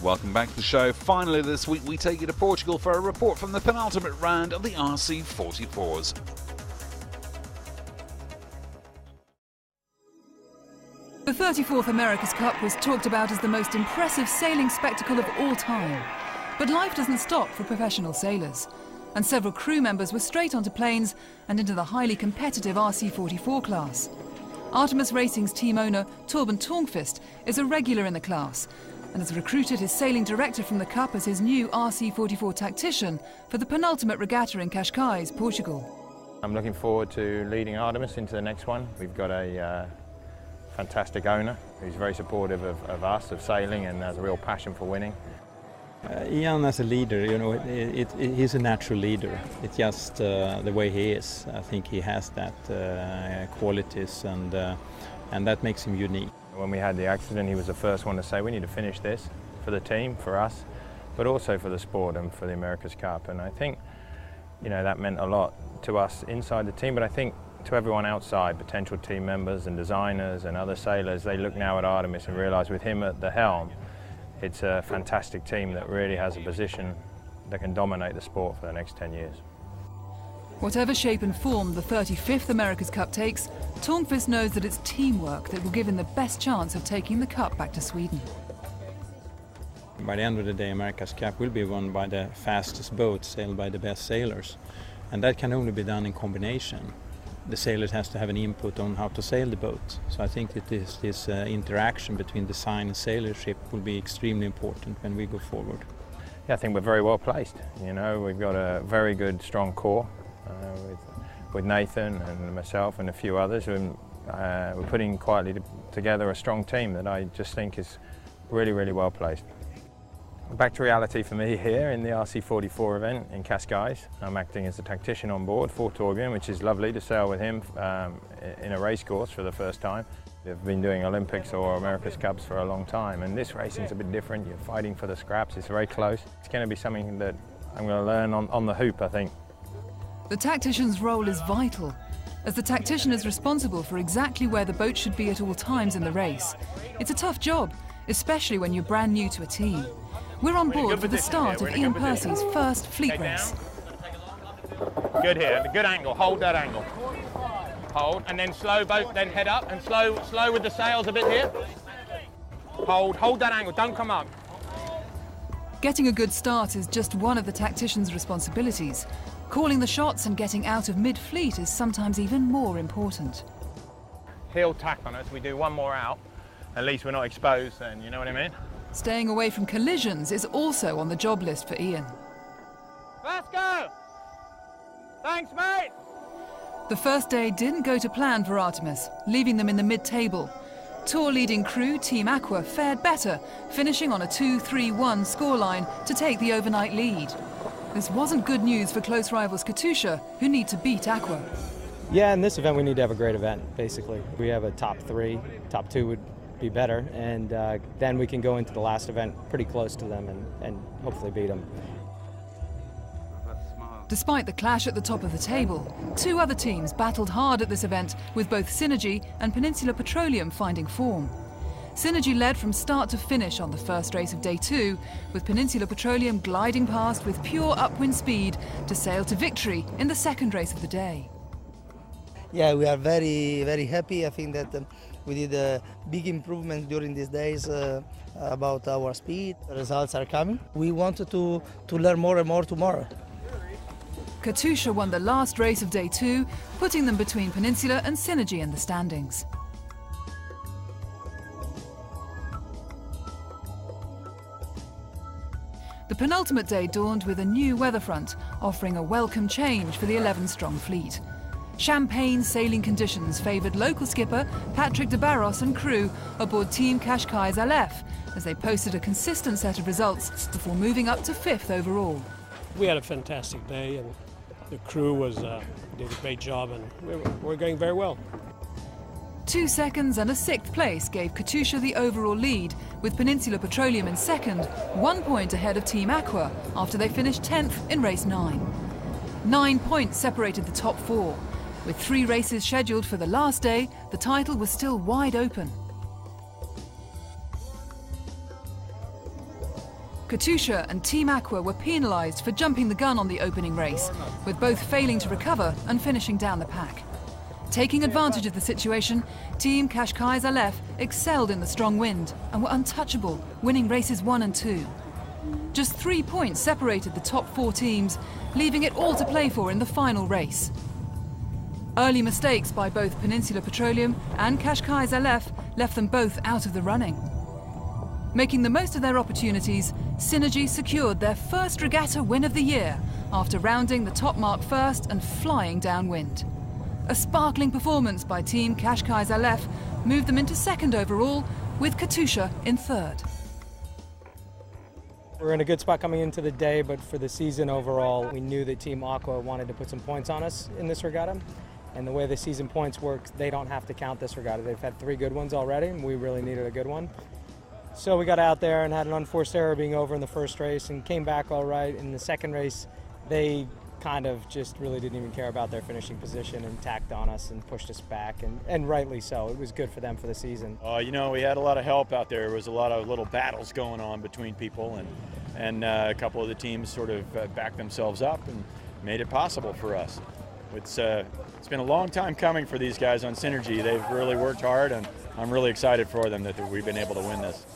Welcome back to the show. Finally this week we take you to Portugal for a report from the penultimate round of the RC44s. The 34th America's Cup was talked about as the most impressive sailing spectacle of all time. But life doesn't stop for professional sailors, and several crew members were straight onto planes and into the highly competitive RC44 class. Artemis Racing's team owner, Torben Tornqvist, is a regular in the class and has recruited his sailing director from the Cup as his new RC44 tactician for the penultimate regatta in Cascais, Portugal. I'm looking forward to leading Artemis into the next one. We've got a fantastic owner who's very supportive of us, of sailing, and has a real passion for winning. Ian as a leader, you know, he's a natural leader. It's just the way he is. I think he has that qualities, and that makes him unique. When we had the accident, he was the first one to say, we need to finish this for the team, for us, but also for the sport and for the America's Cup. And I think, you know, that meant a lot to us inside the team, but I think to everyone outside, potential team members and designers and other sailors, they look now at Artemis and realise with him at the helm, it's a fantastic team that really has a position that can dominate the sport for the next 10 years. Whatever shape and form the 35th America's Cup takes, Tornqvist knows that it's teamwork that will give him the best chance of taking the Cup back to Sweden. By the end of the day, America's Cup will be won by the fastest boat sailed by the best sailors. And that can only be done in combination. The sailors has to have an input on how to sail the boat. So I think that this interaction between design and sailorship will be extremely important when we go forward. Yeah, I think we're very well placed. You know, we've got a very good, strong core with Nathan and myself and a few others. And, we're putting quietly together a strong team that I just think is really, really well placed. Back to reality for me here in the RC44 event in Cascais. I'm acting as a tactician on board for Torbjörn, which is lovely to sail with him in a race course for the first time. We've been doing Olympics or America's Cups for a long time, and this racing's a bit different. You're fighting for the scraps, it's very close. It's going to be something that I'm going to learn on the hoop, I think. The tactician's role is vital, as the tactician is responsible for exactly where the boat should be at all times in the race. It's a tough job, especially when you're brand new to a team. We're on board for the start of Ian Percy's first fleet race. Good here, good angle, hold that angle. Hold, and then slow boat, then head up, and slow with the sails a bit here. Hold that angle, don't come up. Getting a good start is just one of the tactician's responsibilities. Calling the shots and getting out of mid-fleet is sometimes even more important. Heel tack on us, we do one more out. At least we're not exposed then, you know what I mean? Staying away from collisions is also on the job list for Ian. Let's go! Thanks, mate! The first day didn't go to plan for Artemis, leaving them in the mid-table. Tour leading crew Team Aqua fared better, finishing on a 2-3-1 scoreline to take the overnight lead. This wasn't good news for close rivals Katusha, who need to beat Aqua. Yeah, in this event we need to have a great event, basically. We have a top 3, top 2 would be better, and then we can go into the last event pretty close to them and hopefully beat them. Despite the clash at the top of the table, 2 other teams battled hard at this event, with both Synergy and Peninsula Petroleum finding form. Synergy led from start to finish on the first race of day 2, with Peninsula Petroleum gliding past with pure upwind speed to sail to victory in the second race of the day. Yeah, we are very, very happy. I think that we did a big improvement during these days about our speed. The results are coming. We wanted to learn more and more tomorrow. Katusha won the last race of day 2, putting them between Peninsula and Synergy in the standings. The penultimate day dawned with a new weather front, offering a welcome change for the 11-strong fleet. Champagne sailing conditions favoured local skipper Patrick de Barros and crew aboard Team Cascais Aleph, as they posted a consistent set of results before moving up to 5th overall. We had a fantastic day, and the crew did a great job, and we're going very well. 2 seconds and a 6th place gave Katusha the overall lead, with Peninsula Petroleum in 2nd, 1 point ahead of Team Aqua after they finished 10th in race 9. 9 points separated the top 4. With 3 races scheduled for the last day, the title was still wide open. Katusha and Team Aqua were penalised for jumping the gun on the opening race, with both failing to recover and finishing down the pack. Taking advantage of the situation, Team Cascais Aleph excelled in the strong wind and were untouchable, winning races 1 and 2. Just 3 points separated the top 4 teams, leaving it all to play for in the final race. Early mistakes by both Peninsula Petroleum and Cascais Aleph left them both out of the running. Making the most of their opportunities, Synergy secured their first regatta win of the year after rounding the top mark first and flying downwind. A sparkling performance by Team Cascais Aleph moved them into second overall, with Katusha in third. We're in a good spot coming into the day, but for the season overall, we knew that Team Aqua wanted to put some points on us in this regatta. And the way the season points work, they don't have to count this regatta. They've had 3 good ones already, and we really needed a good one. So we got out there and had an unforced error being over in the first race and came back all right. In the second race, they kind of just really didn't even care about their finishing position and tacked on us and pushed us back, and rightly so. It was good for them for the season. You know, we had a lot of help out there. There was a lot of little battles going on between people, and a couple of the teams sort of backed themselves up and made it possible for us. It's been a long time coming for these guys on Synergy. They've really worked hard, and I'm really excited for them that we've been able to win this.